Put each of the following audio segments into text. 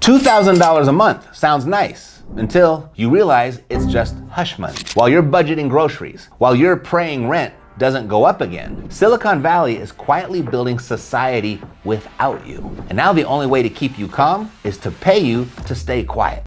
$2,000 a month sounds nice until you realize it's just hush money. While you're budgeting groceries, while you're praying rent doesn't go up again, Silicon Valley is quietly building society without you. And now the only way to keep you calm is to pay you to stay quiet.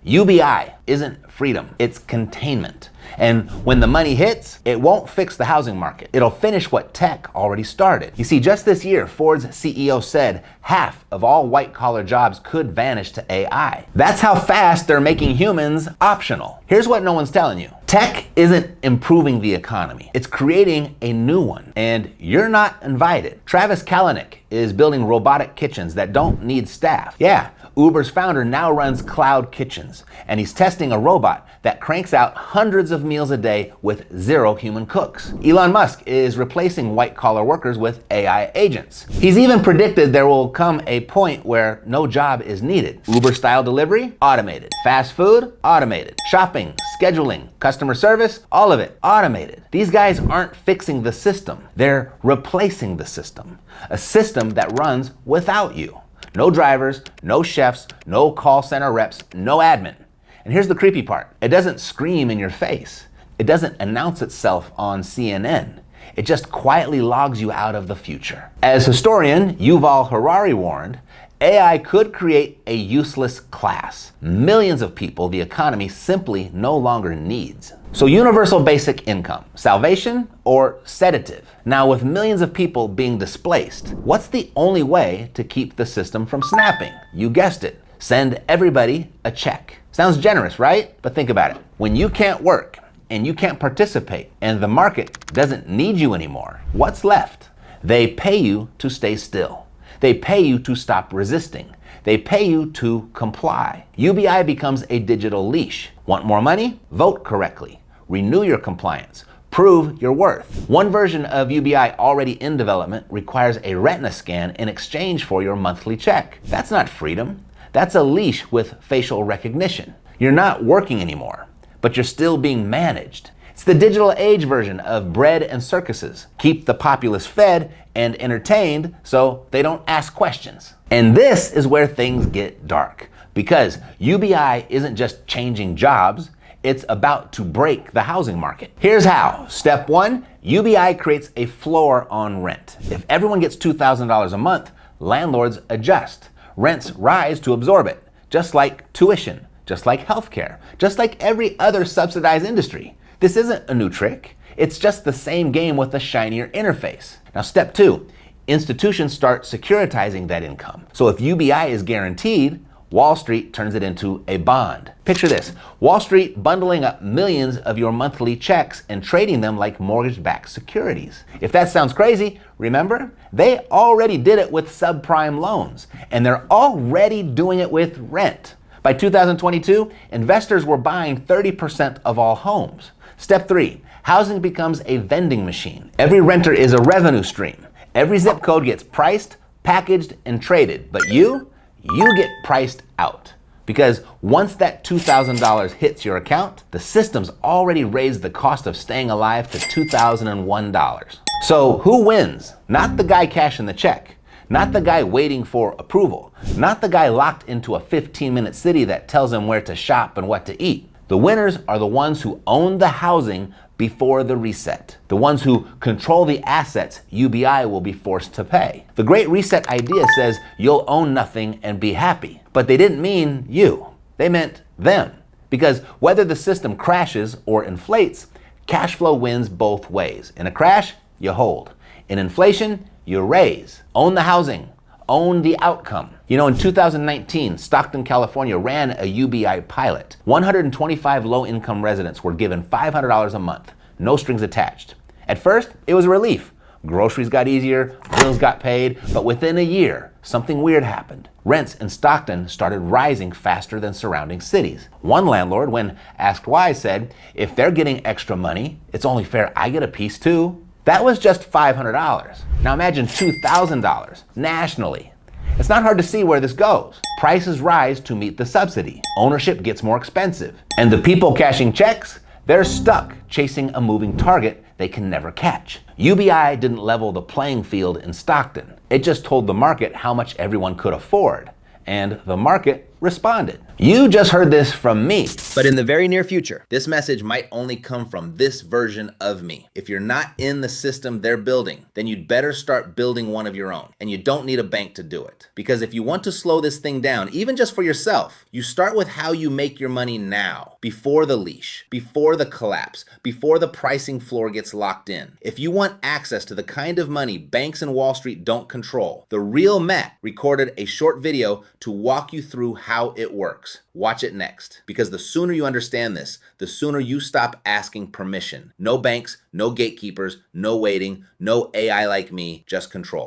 UBI isn't freedom, it's containment. And when the money hits, it won't fix the housing market. It'll finish what tech already started. You see, just this year, Ford's CEO said half of all white-collar jobs could vanish to AI. That's how fast they're making humans optional. Here's what no one's telling you. Tech isn't improving the economy. It's creating a new one, and you're not invited. Travis Kalanick is building robotic kitchens that don't need staff. Yeah, Uber's founder now runs cloud kitchens, and he's testing a robot that cranks out hundreds of meals a day with 0 human cooks. Elon Musk is replacing white-collar workers with AI agents. He's even predicted there will come a point where no job is needed. Uber-style delivery? Automated. Fast food? Automated. Shopping, scheduling, customer service? All of it automated. These guys aren't fixing the system. They're replacing the system. A system that runs without you. No drivers, no chefs, no call center reps, no admin. And here's the creepy part. It doesn't scream in your face. It doesn't announce itself on CNN. It just quietly logs you out of the future. As historian Yuval Harari warned, AI could create a useless class. Millions of people the economy simply no longer needs. So universal basic income, salvation or sedative? Now with millions of people being displaced, what's the only way to keep the system from snapping? You guessed it, send everybody a check. Sounds generous, right? But think about it. When you can't work and you can't participate and the market doesn't need you anymore, what's left? They pay you to stay still. They pay you to stop resisting. They pay you to comply. UBI becomes a digital leash. Want more money? Vote correctly. Renew your compliance. Prove your worth. One version of UBI already in development requires a retina scan in exchange for your monthly check. That's not freedom. That's a leash with facial recognition. You're not working anymore, but you're still being managed. It's the digital age version of bread and circuses. Keep the populace fed and entertained so they don't ask questions. And this is where things get dark, because UBI isn't just changing jobs, it's about to break the housing market. Here's how. Step 1, UBI creates a floor on rent. If everyone gets $2,000 a month, landlords adjust. Rents rise to absorb it, just like tuition, just like healthcare, just like every other subsidized industry. This isn't a new trick. It's just the same game with a shinier interface. Now, step 2, institutions start securitizing that income. So if UBI is guaranteed, Wall Street turns it into a bond. Picture this, Wall Street bundling up millions of your monthly checks and trading them like mortgage-backed securities. If that sounds crazy, remember, they already did it with subprime loans, and they're already doing it with rent. By 2022, investors were buying 30% of all homes. Step 3, housing becomes a vending machine. Every renter is a revenue stream. Every zip code gets priced, packaged, and traded, but you get priced out. Because once that $2,000 hits your account, the system's already raised the cost of staying alive to $2,001. So who wins? Not the guy cashing the check, not the guy waiting for approval, not the guy locked into a 15-minute city that tells him where to shop and what to eat. The winners are the ones who own the housing before the reset. The ones who control the assets UBI will be forced to pay. The Great Reset idea says you'll own nothing and be happy. But they didn't mean you. They meant them. Because whether the system crashes or inflates, cash flow wins both ways. In a crash, you hold. In inflation, you raise. Own the housing. Own the outcome. You know, in 2019, Stockton, California ran a UBI pilot. 125 low-income residents were given $500 a month, no strings attached. At first, it was a relief. Groceries got easier, bills got paid, but within a year, something weird happened. Rents in Stockton started rising faster than surrounding cities. One landlord, when asked why, said, "If they're getting extra money, it's only fair I get a piece too." That was just $500. Now imagine $2,000 nationally. It's not hard to see where this goes. Prices rise to meet the subsidy. Ownership gets more expensive. And the people cashing checks, they're stuck chasing a moving target they can never catch. UBI didn't level the playing field in Stockton. It just told the market how much everyone could afford. and the market responded. You just heard this from me. But in the very near future, this message might only come from this version of me. If you're not in the system they're building, then you'd better start building one of your own. And you don't need a bank to do it. Because if you want to slow this thing down, even just for yourself, you start with how you make your money now, before the leash, before the collapse, before the pricing floor gets locked in. If you want access to the kind of money banks and Wall Street don't control, the real Matt recorded a short video to walk you through how it works. Watch it next, because the sooner you understand this, the sooner you stop asking permission. No banks, no gatekeepers, no waiting, no AI like me, just control.